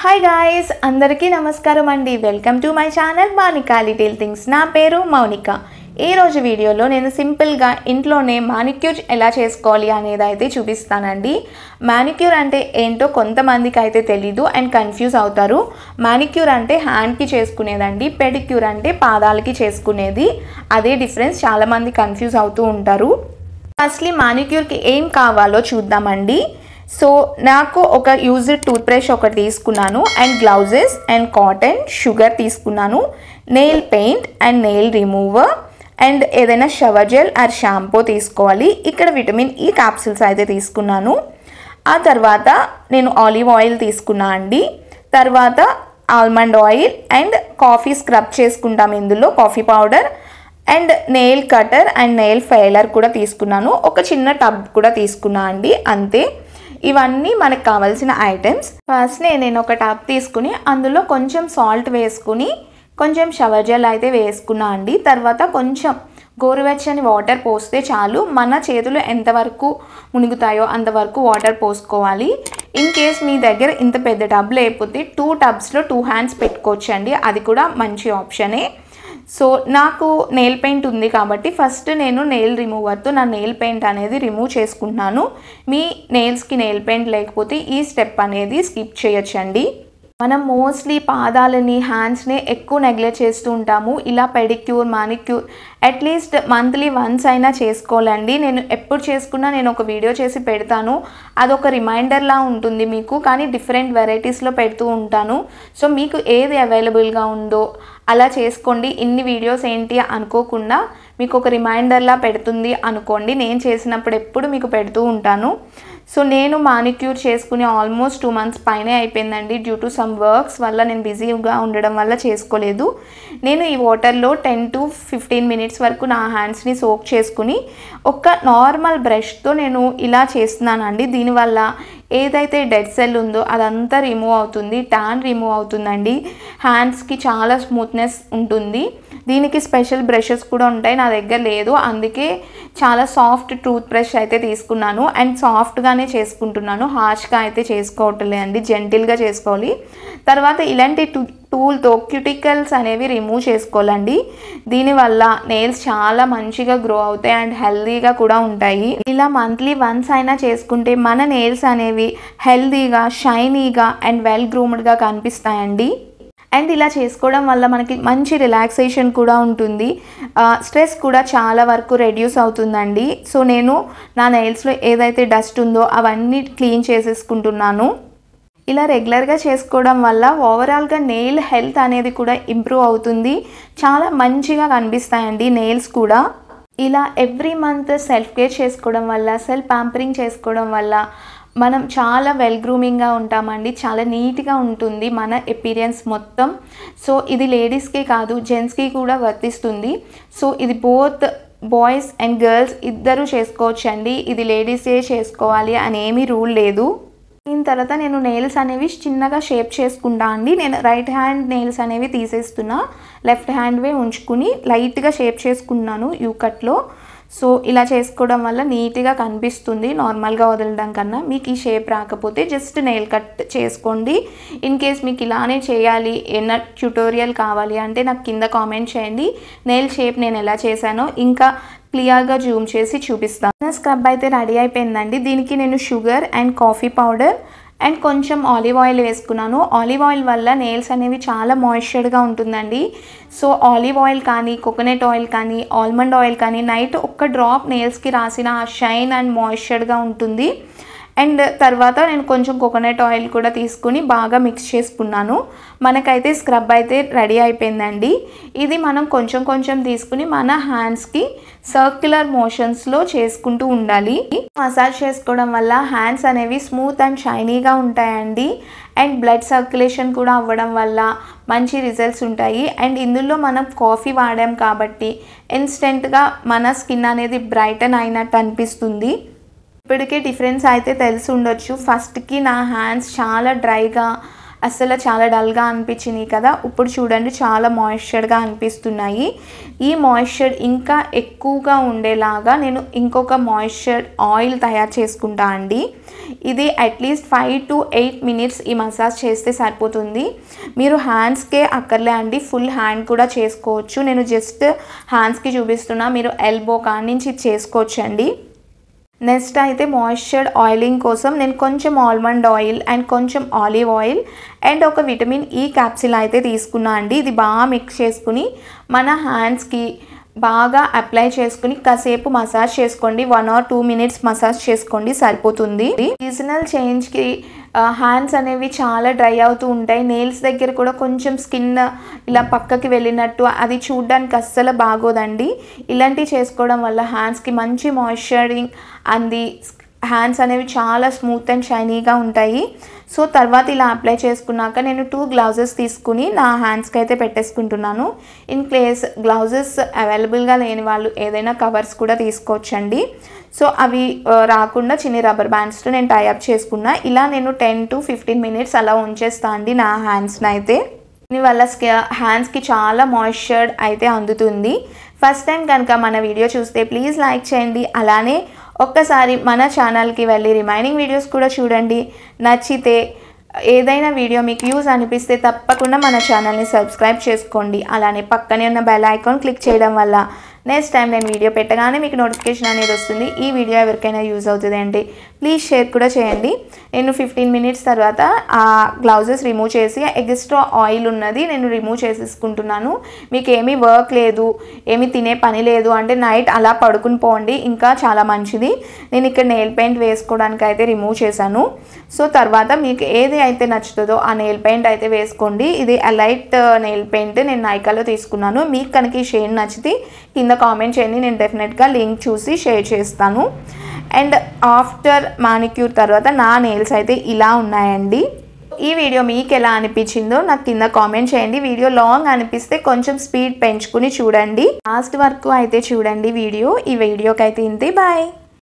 Hi guys, అందరికీ నమస్కారం అండి. Welcome to my channel Mounika little things. నా పేరు మౌనిక. ఈరోజు వీడియోలో నేను సింపుల్గా ఇంట్లోనే మానిక్యూర్ ఎలా చేసుకోవాలి అనేది అయితే చూపిస్తానండి. మానిక్యూర్ అంటే ఏంటో కొంతమందికి అయితే తెలీదు అండ్ కన్ఫ్యూజ్ అవుతారు. మానిక్యూర్ అంటే హ్యాండ్కి చేసుకునేదండి, పెడిక్యూర్ అంటే పాదాలకి చేసుకునేది. అదే డిఫరెన్స్, చాలామంది కన్ఫ్యూజ్ అవుతూ ఉంటారు. ఫస్ట్లీ మానిక్యూర్కి ఏం కావాలో చూద్దామండి. సో నాకు ఒక యూజ్డ్ టూత్ బ్రష్ ఒకటి తీసుకున్నాను and gloves and cotton, sugar తీసుకున్నాను, nail paint and nail remover and ఏదైనా షవర్ జెల్ ఆర్ షాంపూ తీసుకోవాలి. ఇక్కడ విటమిన్ ఈ క్యాప్సూల్స్ అయితే తీసుకున్నాను. ఆ తర్వాత నేను ఆలివ్ ఆయిల్ తీసుకున్నా అండి. తర్వాత almond oil and coffee scrub చేసుకుంటాం, ఇందులో coffee powder and nail cutter and nail filer కూడా తీసుకున్నాను. ఒక చిన్న టబ్ కూడా తీసుకున్నా అండి, అంతే. ఇవన్నీ మనకు కావాల్సిన ఐటమ్స్. ఫస్ట్ నేను ఒక టబ్ తీసుకుని అందులో కొంచెం సాల్ట్ వేసుకుని కొంచెం షవర్ జెల్ అయితే వేసుకున్నా అండి. తర్వాత కొంచెం గోరువెచ్చని వాటర్ పోస్తే చాలు. మన చేతులు ఎంతవరకు మునుగుతాయో అంతవరకు వాటర్ పోసుకోవాలి. ఇన్ కేస్ మీ దగ్గర ఇంత పెద్ద టబ్ లేకపోతే 2 టబ్స్లో 2 హ్యాండ్స్ పెట్టుకోవచ్చండి, అది కూడా మంచి ఆప్షనే. సో నాకు నెయిల్ పెయింట్ ఉంది కాబట్టి ఫస్ట్ నేను నెయిల్ రిమూవర్తో నా నెయిల్ పెయింట్ అనేది రిమూవ్ చేసుకుంటున్నాను. మీ నెయిల్స్కి నెయిల్ పెయింట్ లేకపోతే ఈ స్టెప్ అనేది స్కిప్ చేయొచ్చండి. మనం మోస్ట్లీ పాదాలని, హ్యాండ్స్ని ఎక్కువ నెగ్లెక్ట్ చేస్తూ ఉంటాము. ఇలా pedicure, manicure at least monthly once అయినా చేసుకోవాలండి. నేను ఎప్పుడు చేసుకున్నా నేను ఒక వీడియో చేసి పెడతాను, అదొక రిమైండర్లా ఉంటుంది మీకు. కానీ డిఫరెంట్ వెరైటీస్లో పెడుతూ ఉంటాను. సో మీకు ఏది అవైలబుల్గా ఉందో అలా చేసుకోండి. ఇన్ని వీడియోస్ ఏంటి అనుకోకుండా మీకు ఒక రిమైండర్లా పెడుతుంది అనుకోండి. నేను చేసినప్పుడు ఎప్పుడు మీకు పెడుతూ ఉంటాను. సో నేను మానిక్యూర్ చేసుకుని ఆల్మోస్ట్ 2 months పైనే అయిపోయిందండి. డ్యూ టు సమ్ వర్క్స్ వల్ల నేను బిజీగా ఉండడం వల్ల చేసుకోలేదు. నేను ఈ వాటర్లో 10 to 15 minutes వరకు నా హ్యాండ్స్ని సోక్ చేసుకుని ఒక నార్మల్ బ్రష్తో నేను ఇలా చేస్తున్నానండి. దీనివల్ల ఏదైతే డెడ్ సెల్ ఉందో అదంతా రిమూవ్ అవుతుంది, ట్యాన్ రిమూవ్ అవుతుందండి. హ్యాండ్స్కి చాలా స్మూత్నెస్ ఉంటుంది. దీనికి స్పెషల్ బ్రషెస్ కూడా ఉంటాయి, నా దగ్గర లేదు. అందుకే చాలా సాఫ్ట్ టూత్ బ్రష్ అయితే తీసుకున్నాను అండ్ సాఫ్ట్గానే చేసుకుంటున్నాను. హార్ష్గా అయితే చేసుకోవట్లేదండి, జెంటిల్గా చేసుకోవాలి. తర్వాత ఇలాంటి టూల్తో క్యూటికల్స్ అనేవి రిమూవ్ చేసుకోవాలండి. దీనివల్ల నెయిల్స్ చాలా మంచిగా గ్రో అవుతాయి అండ్ హెల్దీగా కూడా ఉంటాయి. ఇలా మంత్లీ వన్స్ అయినా చేసుకుంటే మన నెయిల్స్ అనేవి హెల్దీగా, షైనీగా అండ్ వెల్ గ్రూమ్డ్గా కనిపిస్తాయండి. అండ్ ఇలా చేసుకోవడం వల్ల మనకి మంచి రిలాక్సేషన్ కూడా ఉంటుంది. స్ట్రెస్ కూడా చాలా వరకు రెడ్యూస్ అవుతుందండి. సో నేను నా నెయిల్స్లో ఏదైతే డస్ట్ ఉందో అవన్నీ క్లీన్ చేసేసుకుంటున్నాను. ఇలా రెగ్యులర్గా చేసుకోవడం వల్ల ఓవరాల్గా నెయిల్ హెల్త్ అనేది కూడా ఇంప్రూవ్ అవుతుంది. చాలా మంచిగా కనిపిస్తాయండి నెయిల్స్ కూడా. ఇలా ఎవ్రీ మంత్ సెల్ఫ్ కేర్ చేసుకోవడం వల్ల, సెల్ఫ్ ప్యాంపరింగ్ చేసుకోవడం వల్ల మనం చాలా వెల్ గ్రూమింగ్గా ఉంటామండి. చాలా నీట్గా ఉంటుంది మన అపిరియన్స్ మొత్తం. సో ఇది లేడీస్కే కాదు, జెంట్స్కి కూడా వర్తిస్తుంది. సో ఇది బోత్ బాయ్స్ అండ్ గర్ల్స్ ఇద్దరు చేసుకోవచ్చండి. ఇది లేడీసే చేసుకోవాలి అనేమి రూల్ లేదు. దీని తర్వాత నేను నెయిల్స్ అనేవి చిన్నగా షేప్ చేసుకుంటా అండి. నేను రైట్ హ్యాండ్ నెయిల్స్ అనేవి తీసేస్తున్నా, లెఫ్ట్ హ్యాండ్వే ఉంచుకుని లైట్గా షేప్ చేసుకున్నాను యూ కట్లో. సో ఇలా చేసుకోవడం వల్ల నీట్గా కనిపిస్తుంది నార్మల్గా వదలడం కన్నా. మీకు ఈ షేప్ రాకపోతే జస్ట్ నెయిల్ కట్ చేసుకోండి. ఇన్ కేస్ మీకు ఇలానే చేయాలి, ఏమైనా ట్యూటోరియల్ కావాలి అంటే నాకు కింద కామెంట్ చేయండి. నెయిల్ షేప్ నేను ఎలా చేశానో ఇంకా క్లియర్గా జూమ్ చేసి చూపిస్తాను. స్క్రబ్ అయితే రెడీ అయిపోయిందండి. దీనికి నేను sugar and coffee powder and కొంచెం ఆలివ్ ఆయిల్ వేసుకున్నాను. ఆలివ్ ఆయిల్ వల్ల నెయిల్స్ అనేవి చాలా మాయిశ్చర్గా ఉంటుందండి. సో ఆలివ్ ఆయిల్ కానీ, కోకోనట్ ఆయిల్ కానీ, ఆల్మండ్ ఆయిల్ కానీ నైట్ ఒక్క డ్రాప్ నెయిల్స్కి రాసిన షైన్ అండ్ మాయిశ్చర్గా ఉంటుంది. అండ్ తర్వాత నేను కొంచెం కోకోనట్ ఆయిల్ కూడా తీసుకుని బాగా మిక్స్ చేసుకున్నాను. మనకైతే స్క్రబ్ అయితే రెడీ అయిపోయిందండి. ఇది మనం కొంచెం కొంచెం తీసుకుని మన హ్యాండ్స్కి సర్క్యులర్ మోషన్స్లో చేసుకుంటూ ఉండాలి. మసాజ్ చేసుకోవడం వల్ల హ్యాండ్స్ అనేవి స్మూత్ అండ్ షైనీగా ఉంటాయండి. అండ్ బ్లడ్ సర్క్యులేషన్ కూడా అవ్వడం వల్ల మంచి రిజల్ట్స్ ఉంటాయి. అండ్ ఇందులో మనం కాఫీ వాడాం కాబట్టి ఇన్స్టెంట్గా మన స్కిన్ అనేది బ్రైటన్ అయినట్టు అనిపిస్తుంది. ఇప్పటికే డిఫరెన్స్ అయితే తెలిసి ఉండొచ్చు. ఫస్ట్కి నా హ్యాండ్స్ చాలా డ్రైగా అసలు చాలా డల్గా అనిపించినాయి కదా, ఇప్పుడు చూడండి చాలా మాయిశ్చర్గా అనిపిస్తున్నాయి. ఈ మాయిశ్చర్ ఇంకా ఎక్కువగా ఉండేలాగా నేను ఇంకొక మాయిశ్చర్ ఆయిల్ తయారు చేసుకుంటా అండి. ఇది అట్లీస్ట్ 5 to 8 minutes ఈ మసాజ్ చేస్తే సరిపోతుంది. మీరు హ్యాండ్స్కే అక్కర్లే అండి, ఫుల్ హ్యాండ్ కూడా చేసుకోవచ్చు. నేను జస్ట్ హ్యాండ్స్కి చూపిస్తున్నా, మీరు ఎల్బో కాడి నుంచి చేసుకోవచ్చు అండి. నెక్స్ట్ అయితే మాయిశ్చర్ ఆయిలింగ్ కోసం నేను కొంచెం ఆల్మండ్ ఆయిల్ అండ్ కొంచెం ఆలివ్ ఆయిల్ అండ్ ఒక విటమిన్ ఈ క్యాప్సిల్ అయితే తీసుకున్నా అండి. ఇది బాగా మిక్స్ చేసుకుని మన హ్యాండ్స్కి బాగా అప్లై చేసుకుని కాసేపు మసాజ్ చేసుకోండి. 1 or 2 minutes మసాజ్ చేసుకోండి, సరిపోతుంది. సీజనల్ చేంజ్కి హ్యాండ్స్ అనేవి చాలా డ్రై అవుతూ ఉంటాయి. నెయిల్స్ దగ్గర కూడా కొంచెం స్కిన్ ఇలా పక్కకి వెళ్ళినట్టు అది చూడడానికి అస్సలు బాగోదండి. ఇలాంటివి చేసుకోవడం వల్ల హ్యాండ్స్కి మంచి మాయిశ్చరింగ్ అంది, హ్యాండ్స్ అనేవి చాలా స్మూత్ అండ్ షైనీగా ఉంటాయి. సో తర్వాత ఇలా అప్లై చేసుకున్నాక నేను 2 గ్లౌజెస్ తీసుకుని నా హ్యాండ్స్కి అయితే పెట్టేసుకుంటున్నాను. ఇన్ కేస్ గ్లౌజెస్ అవైలబుల్గా లేని వాళ్ళు ఏదైనా కవర్స్ కూడా తీసుకోవచ్చండి. సో అవి రాకుండా చిన్న రబ్బర్ బ్యాండ్స్తో నేను టైఅప్ చేసుకున్నా. ఇలా నేను 10 to 15 minutes అలా ఉంచేస్తాను అండి నా హ్యాండ్స్ని అయితే. దీనివల్ల హ్యాండ్స్కి చాలా మాయిశ్చర్ అయితే అందుతుంది. ఫస్ట్ టైం కనుక మన వీడియో చూస్తే ప్లీజ్ లైక్ చేయండి. అలానే ఒక్కసారి మన ఛానల్కి వెళ్ళి రిమైనింగ్ వీడియోస్ కూడా చూడండి. నచ్చితే ఏదైనా వీడియో మీకు యూజ్ అనిపిస్తే తప్పకుండా మన ఛానల్ని సబ్స్క్రైబ్ చేసుకోండి. అలానే పక్కనే ఉన్న బెల్ ఐకాన్ క్లిక్ చేయడం వల్ల నెక్స్ట్ టైం నేను వీడియో పెట్టగానే మీకు నోటిఫికేషన్ అనేది వస్తుంది. ఈ వీడియో ఎవరికైనా యూజ్ అవుతుంది అంటే ప్లీజ్ షేర్ కూడా చేయండి. నేను 15 minutes తర్వాత ఆ గ్లౌజెస్ రిమూవ్ చేసి ఎక్స్ట్రా ఆయిల్ ఉన్నది నేను రిమూవ్ చేసేసుకుంటున్నాను. మీకు ఏమీ వర్క్ లేదు, ఏమీ తినే పని లేదు అంటే నైట్ అలా పడుకుని పోండి, ఇంకా చాలా మంచిది. నేను ఇక్కడ నెయిల్ పెయింట్ వేసుకోవడానికి అయితే రిమూవ్ చేశాను. సో తర్వాత మీకు ఏది అయితే నచ్చుతుందో ఆ నెయిల్ పెయింట్ అయితే వేసుకోండి. ఇది ఎలైట్ నెయిల్ పెయింట్ నేను నైకాలో తీసుకున్నాను. మీకు కనుక ఈ షేడ్ నచ్చితే కింద కామెంట్ చేయండి, నేను డెఫినెట్గా లింక్ చూసి షేర్ చేస్తాను. అండ్ ఆఫ్టర్ మానిక్యూర్ తర్వాత నా నెయిల్స్ అయితే ఇలా ఉన్నాయండి. ఈ వీడియో మీకు ఎలా అనిపించిందో నాకు కింద కామెంట్ చేయండి. వీడియో లాంగ్ అనిపిస్తే కొంచెం స్పీడ్ పెంచుకుని చూడండి. లాస్ట్ వరకు అయితే చూడండి వీడియో. ఈ వీడియోకి అయితే ఇంతే, బాయ్.